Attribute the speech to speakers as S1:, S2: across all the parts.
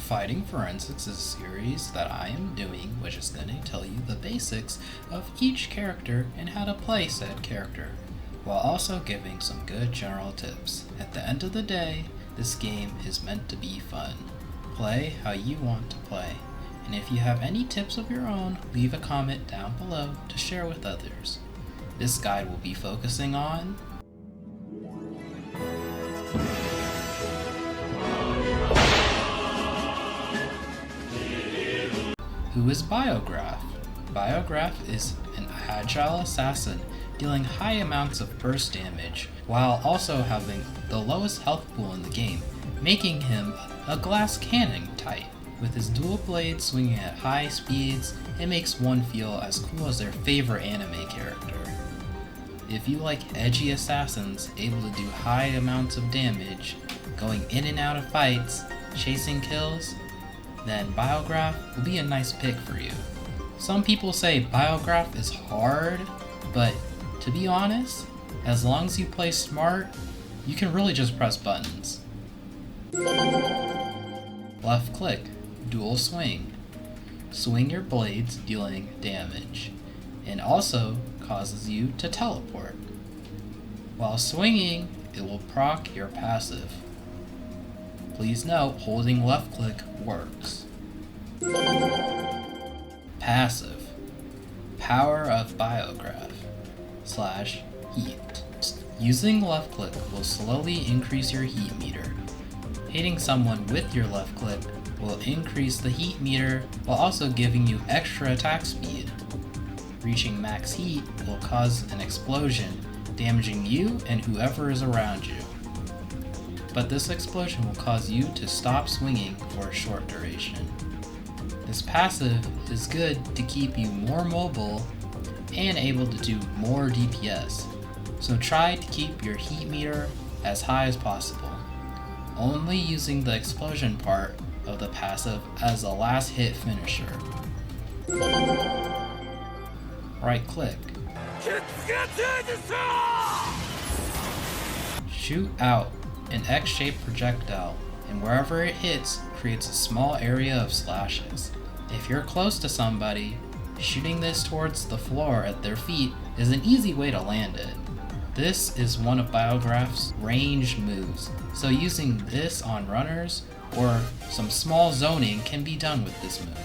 S1: Phighting Phorensics is a series that I am doing, which is going to tell you the basics of each character and how to play said character, while also giving some good general tips. At the end of the day, this game is meant to be fun. Play how you want to play, and if you have any tips of your own, leave a comment down below to share with others. This guide will be focusing on who is Biograft? Biograft is an agile assassin dealing high amounts of burst damage while also having the lowest health pool in the game, making him a glass cannon type. With his dual blades swinging at high speeds, it makes one feel as cool as their favorite anime character. If you like edgy assassins able to do high amounts of damage, going in and out of fights, chasing kills, then Biograft will be a nice pick for you. Some people say Biograft is hard, but to be honest, as long as you play smart, you can really just press buttons. Left click, dual swing. Swing your blades dealing damage, and also causes you to teleport. While swinging, it will proc your passive. Please note, holding left click works. Passive. Power of Biograft / heat. Using left click will slowly increase your heat meter. Hitting someone with your left click will increase the heat meter while also giving you extra attack speed. Reaching max heat will cause an explosion, damaging you and whoever is around you. But this explosion will cause you to stop swinging for a short duration. This passive is good to keep you more mobile and able to do more DPS, so try to keep your heat meter as high as possible, only using the explosion part of the passive as a last hit finisher. Right click. Shoot out an X-shaped projectile, and wherever it hits creates a small area of slashes. If you're close to somebody, shooting this towards the floor at their feet is an easy way to land it. This is one of Biograft's ranged moves, so using this on runners or some small zoning can be done with this move.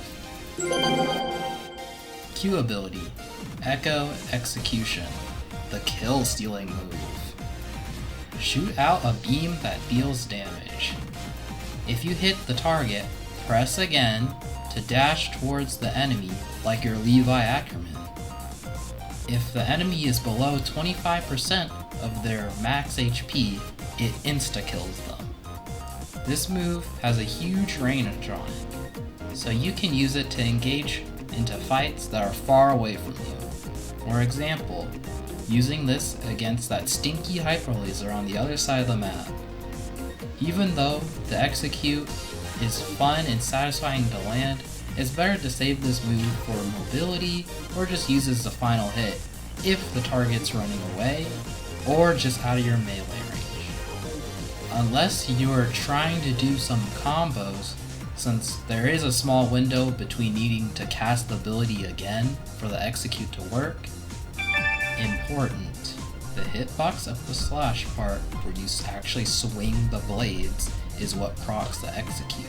S1: Q ability, Echo Execution, the kill stealing move. Shoot out a beam that deals damage. If you hit the target, press again to dash towards the enemy like your Levi Ackerman. If the enemy is below 25% of their max HP, it insta-kills them. This move has a huge range on it, so you can use it to engage into fights that are far away from you. For example, using this against that stinky hyper laser on the other side of the map. Even though the execute is fun and satisfying to land, it's better to save this move for mobility or just use as the final hit if the target's running away or just out of your melee range. Unless you are trying to do some combos, since there is a small window between needing to cast the ability again for the execute to work. Important. The hitbox of the slash part where you actually swing the blades is what procs the execute,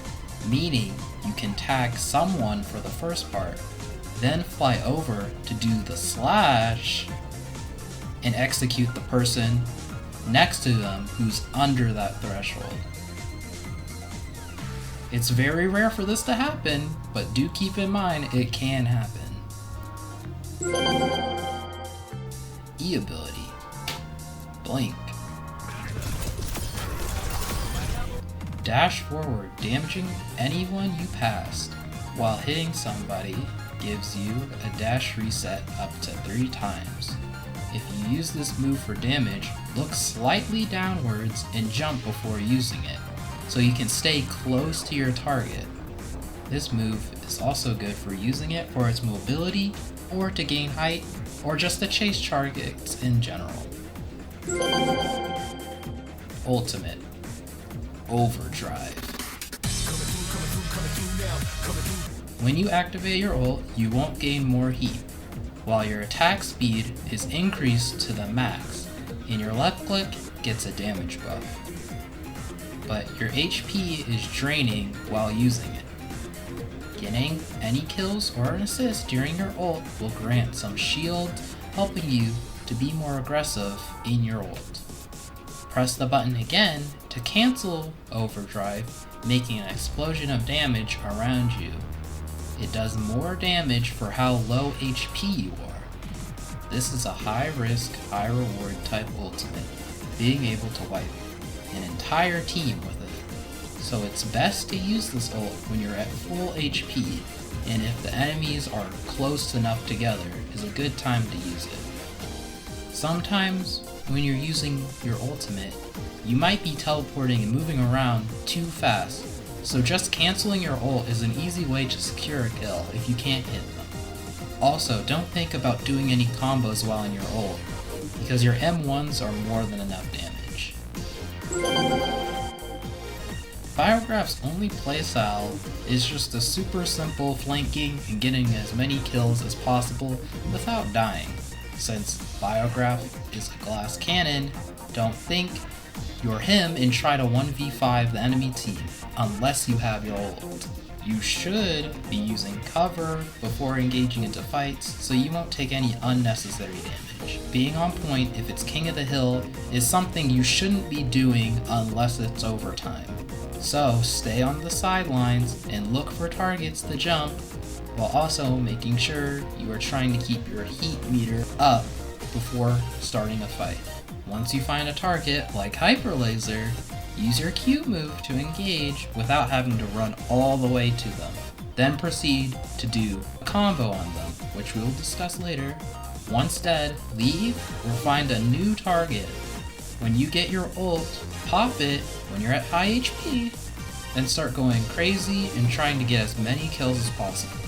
S1: meaning you can tag someone for the first part, then fly over to do the slash and execute the person next to them who's under that threshold. It's very rare for this to happen, but do keep in mind it can happen. E ability, Blink. Dash forward, damaging anyone you passed, while hitting somebody gives you a dash reset up to 3 times. If you use this move for damage, look slightly downwards and jump before using it, so you can stay close to your target. This move is also good for using it for its mobility, or to gain height, or just to chase targets in general. Ultimate, Overdrive. When you activate your ult, you won't gain more heat, while your attack speed is increased to the max, and your left click gets a damage buff. But your HP is draining while using it. Getting any kills or an assist during your ult will grant some shield, helping you to be more aggressive in your ult. Press the button again to cancel overdrive, making an explosion of damage around you. It does more damage for how low HP you are. This is a high risk, high reward type ultimate, being able to wipe an entire team with it. So it's best to use this ult when you're at full HP, and if the enemies are close enough together is a good time to use it. Sometimes when you're using your ultimate, you might be teleporting and moving around too fast, so just canceling your ult is an easy way to secure a kill if you can't hit them. Also, don't think about doing any combos while in your ult, because your M1s are more than enough damage. Biograft's only playstyle is just a super simple flanking and getting as many kills as possible without dying. Since Biograft is a glass cannon, don't think you're him and try to 1v5 the enemy team, unless you have your ult. You should be using cover before engaging into fights, so you won't take any unnecessary damage. Being on point if it's King of the Hill is something you shouldn't be doing unless it's overtime. So stay on the sidelines and look for targets to jump, while also making sure you are trying to keep your heat meter up before starting a fight. Once you find a target like Hyper Laser, use your Q move to engage without having to run all the way to them. Then proceed to do a combo on them, which we will discuss later. Once dead, leave or find a new target. When you get your ult, pop it when you're at high HP, then start going crazy and trying to get as many kills as possible.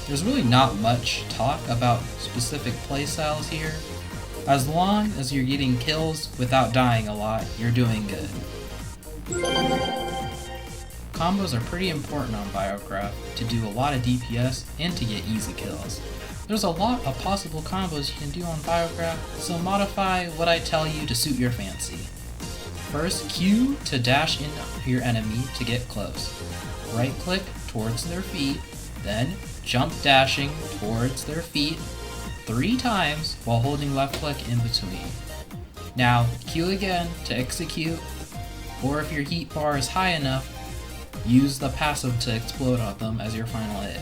S1: There's really not much talk about specific playstyles here. As long as you're getting kills without dying a lot, you're doing good. Combos are pretty important on Biograft to do a lot of DPS and to get easy kills. There's a lot of possible combos you can do on Biograft, so modify what I tell you to suit your fancy. First, Q to dash into your enemy to get close. Right click towards their feet, then jump dashing towards their feet 3 times while holding left click in between. Now, Q again to execute, or if your heat bar is high enough, use the passive to explode on them as your final hit.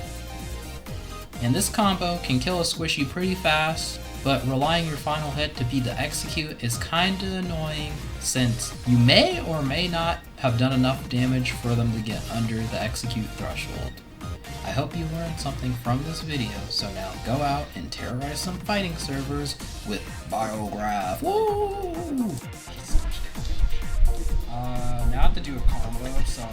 S1: And this combo can kill a squishy pretty fast, but relying your final hit to be the execute is kinda annoying since you may or may not have done enough damage for them to get under the execute threshold. I hope you learned something from this video, so now go out and terrorize some fighting servers with Biograft. Woo! Now I have to do a combo, so...